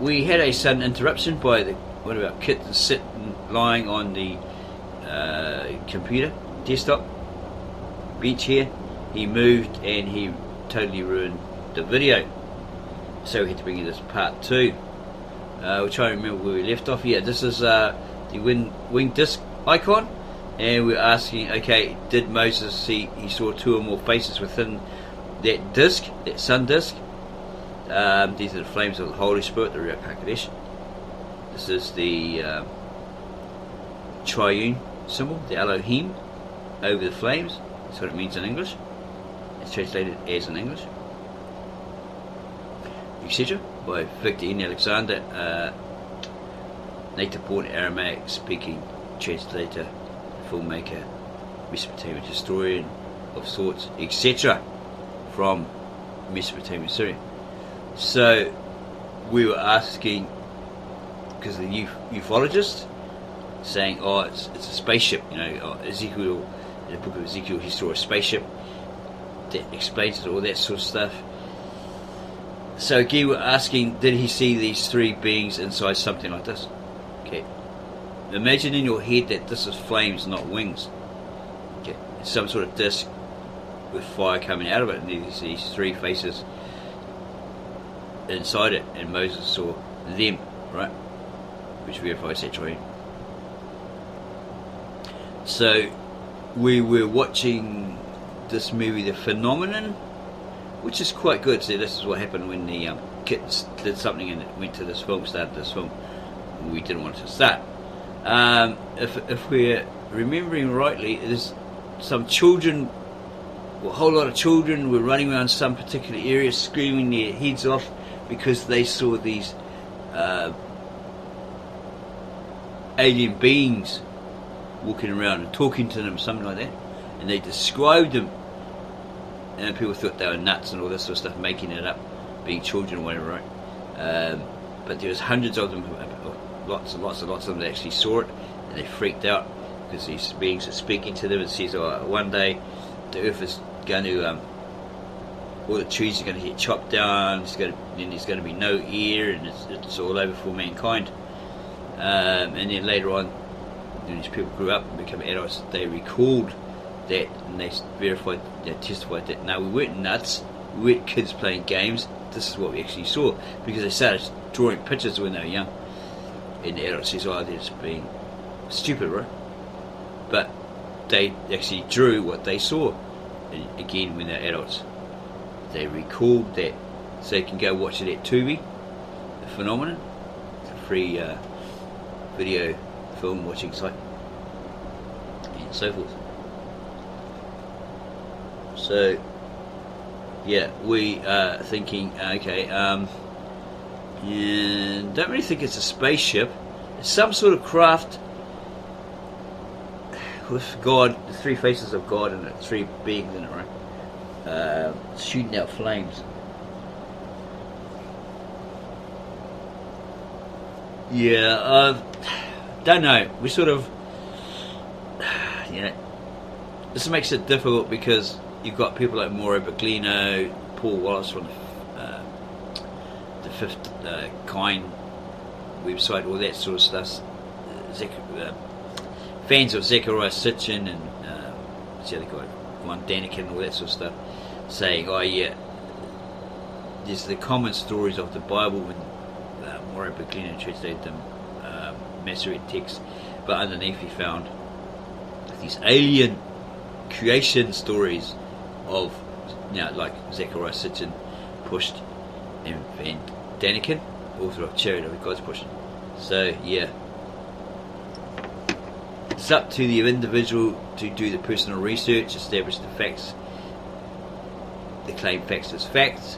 we had a sudden interruption by one of our kittens sitting, lying on the computer desktop bench here. He moved and he totally ruined the video, so we had to bring you this part 2. We're trying to remember where we left off. Yeah, this is the wing disc icon, and we're asking, okay, did Moses see, he saw 2 or more faces within that disc, that sun disc? These are the flames of the Holy Spirit, the Ruach HaKodesh. This is the triune symbol, the Elohim, over the flames. That's what it means in English. It's translated as in English, etc. by Victor N. Alexander, native-born Aramaic-speaking translator, filmmaker, Mesopotamian historian of sorts, etc. from Mesopotamian Syria. So we were asking, because the ufologist saying, oh, it's a spaceship, you know, Ezekiel, in the book of Ezekiel, he saw a spaceship that explains it, all that sort of stuff. So again, we're asking, did he see these 3 beings inside something like this? Okay, imagine in your head that this is flames, not wings. Okay, it's some sort of disc with fire coming out of it, and there's these 3 faces inside it, and Moses saw them, right? Which verifies that triune. So we were watching this movie, The Phenomenon, which is quite good. So this is what happened when the kids did something and it went to this film, started this film. We didn't want it to start. If we're remembering rightly, there's some children, well, a whole lot of children were running around some particular area screaming their heads off because they saw these alien beings walking around and talking to them, something like that, and they described them, and people thought they were nuts and all this sort of stuff, making it up, being children or whatever, right? But there was hundreds of them, lots and lots and lots of them that actually saw it, and they freaked out because these beings are speaking to them and says, oh, one day the earth is going to, all the trees are going to get chopped down, then there's going to be no air, and it's all over for mankind. And then later on, when these people grew up and became adults, they recalled that, and they verified, they testified that, no, we weren't nuts, we weren't kids playing games, this is what we actually saw, because they started drawing pictures when they were young, and the adults says, oh, they're just being stupid, right? But they actually drew what they saw, and again, when they're adults, they recalled that, so you can go watch it at Tubi, The Phenomenon. It's a free video film watching site, and so forth. So yeah, we are thinking, okay, and don't really think it's a spaceship. It's some sort of craft with God, the 3 faces of God in it, 3 beings in it, right? Shooting out flames. Yeah, don't know. We sort of, you know, this makes it difficult because you've got people like Mauro Baglino, Paul Wallace from the Fifth Kind website, all that sort of stuff. Fans of Zechariah Sitchin and what's the other guy, Von Daniken, and all that sort of stuff, saying, oh yeah, there's the common stories of the Bible when Mauro Baglino translated them, Masoret text, but underneath he found these alien creation stories of, you know, like Zechariah Sitchin pushed, and Daniken, author of Chariot of the Gods, pushed. So yeah, it's up to the individual to do the personal research, establish the facts, the claim facts as facts,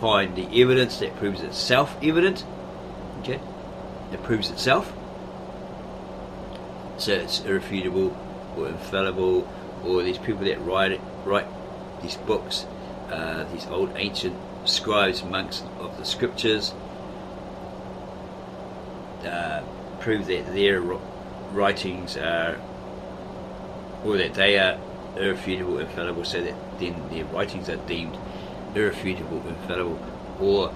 find the evidence that proves itself evident. Okay, it proves itself, so it's irrefutable or infallible, or these people that write these books, these old ancient scribes, monks of the scriptures, prove that their writings are, or that they are irrefutable, infallible, so that then their writings are deemed irrefutable, infallible, or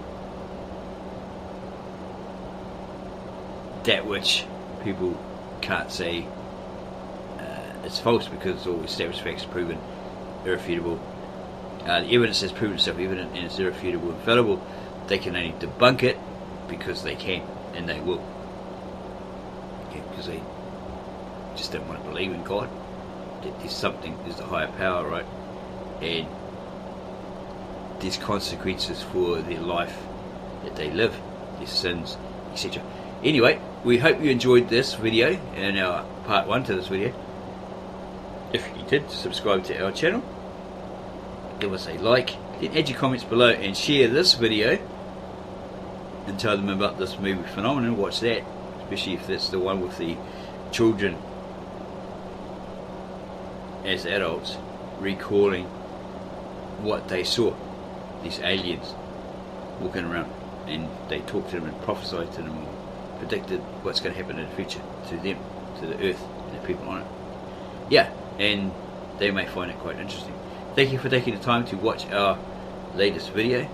that which people can't say it's false because it's all established facts, proven, irrefutable. The evidence has proven itself evident and it's irrefutable, infallible. They can only debunk it because they can, and they will. Because they just don't want to believe in God. That there's something, there's the higher power, right? And there's consequences for their life that they live, their sins, etc. Anyway, we hope you enjoyed this video and our part 1 to this video. If you did, subscribe to our channel, give us a like, then add your comments below and share this video and tell them about this movie phenomenon. Watch that, especially if that's the one with the children as adults recalling what they saw, these aliens walking around, and they talked to them and prophesied to them, or predicted what's going to happen in the future to them, to the earth and the people on it. Yeah, and they may find it quite interesting. Thank you for taking the time to watch our latest video.